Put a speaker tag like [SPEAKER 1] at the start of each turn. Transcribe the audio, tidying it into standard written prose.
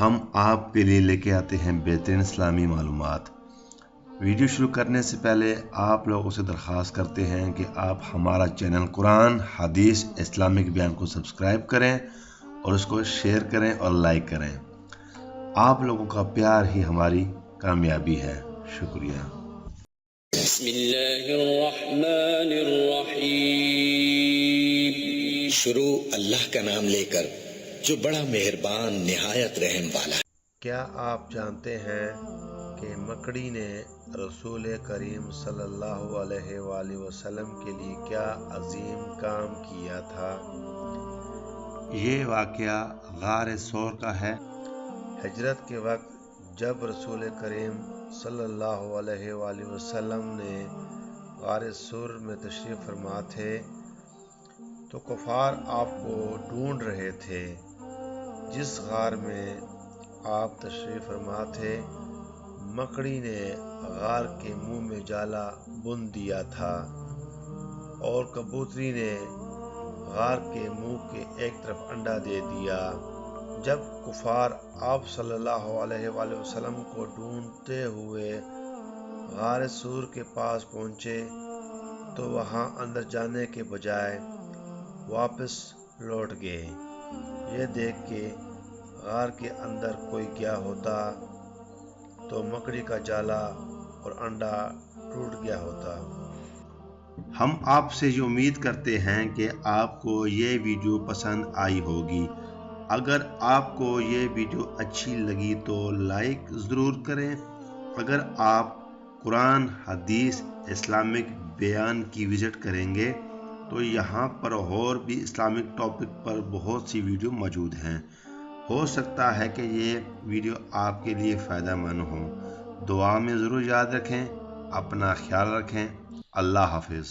[SPEAKER 1] हम आपके लिए लेके आते हैं बेहतरीन इस्लामी मालूमात। वीडियो शुरू करने से पहले आप लोगों से दरख्वास्त करते हैं कि आप हमारा चैनल कुरान हदीस इस्लामिक बयान को सब्सक्राइब करें और उसको शेयर करें और लाइक करें। आप लोगों का प्यार ही हमारी कामयाबी है। शुक्रिया।
[SPEAKER 2] शुरू अल्लाह का नाम लेकर जो बड़ा मेहरबान निहायत रहम वाला है।
[SPEAKER 3] क्या आप जानते हैं कि मकड़ी ने रसूल करीम सल्लल्लाहु अलैहि वसल्लम के लिए क्या अजीम काम किया था?
[SPEAKER 1] ये वाक़या गार सौर का है।
[SPEAKER 3] हिजरत के वक्त जब रसूल करीम सल्लल्लाहु अलैहि वसल्लम ने गार सौर में तशरीफ़ फरमा थे तो कुफार आपको ढूंढ रहे थे। जिस गार में आप तशरीफ़ फरमा थे, मकड़ी ने गार के मुंह में जाला बुन दिया था और कबूतरी ने गार के मुंह के एक तरफ अंडा दे दिया। जब कुफार आप सल्लल्लाहु अलैहि वसल्लम को ढूंढते हुए गार सूर के पास पहुंचे तो वहां अंदर जाने के बजाय वापस लौट गए। ये देख के गार के अंदर कोई गया होता तो मकड़ी का जाला और अंडा टूट गया होता।
[SPEAKER 1] हम आपसे ये उम्मीद करते हैं कि आपको ये वीडियो पसंद आई होगी। अगर आपको ये वीडियो अच्छी लगी तो लाइक ज़रूर करें। अगर आप कुरान हदीस इस्लामिक बयान की विज़िट करेंगे तो यहाँ पर और भी इस्लामिक टॉपिक पर बहुत सी वीडियो मौजूद हैं। हो सकता है कि ये वीडियो आपके लिए फ़ायदा मंद हो। दुआ में ज़रूर याद रखें। अपना ख्याल रखें। अल्लाह हाफिज़।